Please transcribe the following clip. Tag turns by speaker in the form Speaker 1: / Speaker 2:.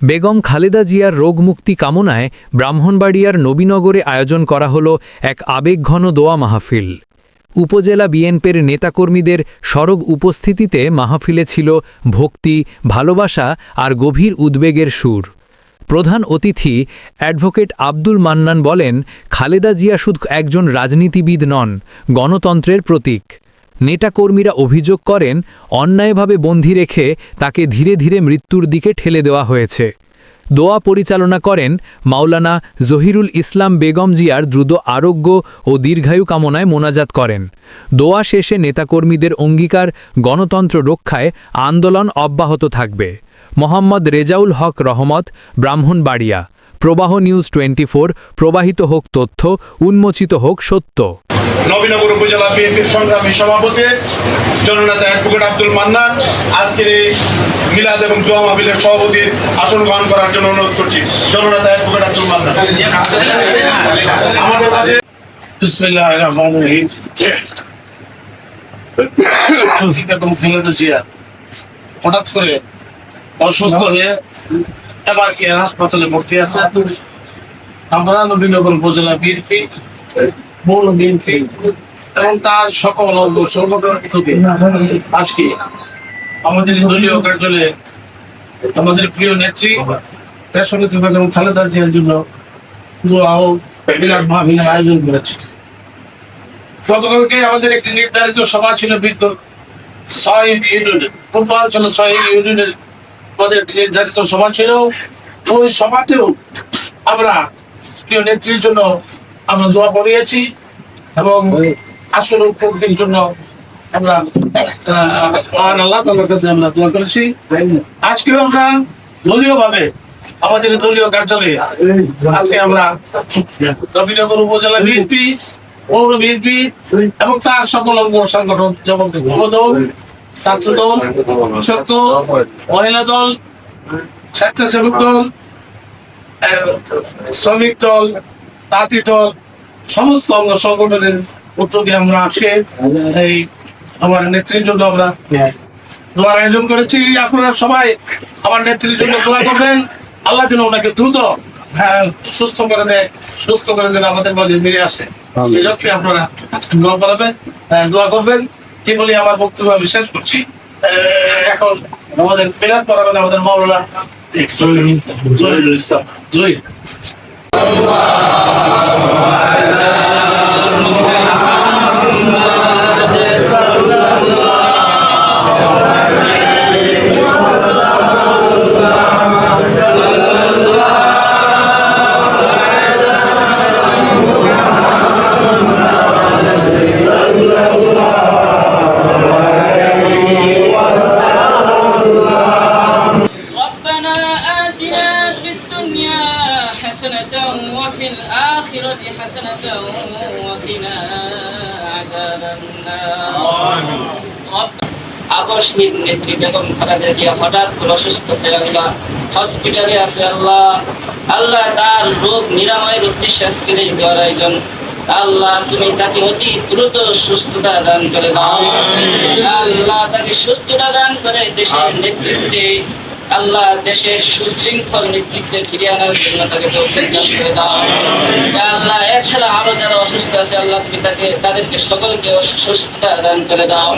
Speaker 1: বেগম খালেদা জিয়ার রোগমুক্তি কামনায় ব্রাহ্মণবাড়িয়ার নবীনগরে আয়োজন করা হল এক আবেগঘন দোয়া মাহফিল। উপজেলা বিএনপির নেতাকর্মীদের সরব উপস্থিতিতে মাহফিলে ছিল ভক্তি, ভালোবাসা আর গভীর উদ্বেগের সুর। প্রধান অতিথি অ্যাডভোকেট আব্দুল মান্নান বলেন, খালেদা জিয়া শুধু একজন রাজনীতিবিদ নন, গণতন্ত্রের প্রতীক। নেতাকর্মীরা অভিযোগ করেন, অন্যায়ভাবে বন্দী রেখে তাকে ধীরে ধীরে মৃত্যুর দিকে ঠেলে দেওয়া হয়েছে। দোয়া পরিচালনা করেন মাওলানা জহিরুল ইসলাম। বেগম জিয়ার দ্রুত আরোগ্য ও দীর্ঘায়ু কামনায় মোনাজাত করেন। দোয়া শেষে নেতাকর্মীদের অঙ্গীকার, গণতন্ত্র রক্ষায় আন্দোলন অব্যাহত থাকবে। মোহাম্মদ রেজাউল হক রহমত, ব্রাহ্মণবাড়িয়া। প্রবাহ নিউজ 24। প্রবাহিত হোক তথ্য, উন্মোচিত হোক সত্য।
Speaker 2: নবীনগর উপজেলা বিএনপির সংগ্রামী সভাপতি জননেতা অ্যাডভোকেট আব্দুল মান্নান আজকের এই মিলাদ এবং দোয়া মাহফিলের সভাপতির আসন গ্রহণ করার জন্য অনুরোধ করছি। জননেতা অ্যাডভোকেট আব্দুল মান্নান আমাদের কাছে।
Speaker 3: বিসমিল্লাহির রহমানির রহিম। বেগম খালেদা জিয়া হঠাৎ করে অসুস্থ হয়ে এবার হাসপাতালে ভর্তি আছে। আমরা নবীনগর উপজেলা বিএনপি, মূল বিএনপি এবং তার সকল অঙ্গ সংগঠন থেকে আজকে আমাদের দলীয় কার্যালয়ে আমাদের প্রিয় নেত্রী দেশনেত্রী বেগম খালেদা জিয়ার জন্য দোয়া ও মিলাদ মাহফিলের আয়োজন করেছে। গতকালকে আমাদের একটি নির্ধারিত সভা ছিল বিদ্যুৎ 6 ইউনিয়নের, পূর্বাঞ্চল 6 ইউনিয়নের আমাদের নির্ধারিত সভা ছিল। ওই সভাতেও আমরা প্রিয় নেত্রীর জন্য আমরা দোয়া করিয়েছি এবং আসল উপলব্ধির জন্য আমরা আল্লাহ তাআলার কাছে আমরা দোয়া করেছি। আজকেও আমরা দলীয়ভাবে আমাদের দলীয় কার্যালয়ে আজকে আমরা নবীনগর উপজেলা বিএনপি, পৌর বিএনপি এবং তার সকল অঙ্গ সংগঠন যেমন যুবদল, ছাত্রদল, কৃষক দল, মহিলা দল, স্বেচ্ছাসেবক দল, শ্রমিক দল, তাঁতি দল, সমস্ত অঙ্গ সংগঠনের উদ্যোগে আমরা আজকে এই আমার নেত্রীর জন্য আমরা দোয়ার আয়োজন করেছি। আপনারা সবাই আমার নেত্রীর জন্য দোয়া করবেন। আল্লাহ যেন ওনাকে দ্রুত সুস্থ করে দেয়, সুস্থ করে যেন আমাদের মাঝে ফিরে আসে, এই লক্ষ্যে আপনারা দোয়া করাবেন, দোয়া করবেন। কি বলি, আমার বক্তব্য আমি শেষ করছি। এখন আমাদের মিলাদ পড়াবেন আমাদের মাওলানা জহিরুল ইসলাম। জয়
Speaker 4: وفي الآخرة حسنة وقنا عذاب النار. আকস্মিক নেত্রী বেগম খালেদা জিয়া হঠাৎ করে অসুস্থ হয়ে আল্লাহ হসপিটালে আছে। আল্লাহ তার রোগ নিরাময়ের উদ্দেশ্যে আজকের এই দোয়ার আয়োজন। আল্লাহ তুমি তাকে অতি দ্রুত সুস্থতা দান করে দাও। আল্লাহ তাকে সুস্থতা দান করে দেশের নেতৃত্বে, আল্লাহ দেশের সুশৃঙ্খল নেতৃত্বে ফিরিয়ে আনার জন্য তাকে তৌফিক দান করে দাও। আল্লাহ এছাড়া আরো যারা অসুস্থ আছে, আল্লাহ তুমি তাদেরকে সকলকে সুস্থতা দান করে দাও।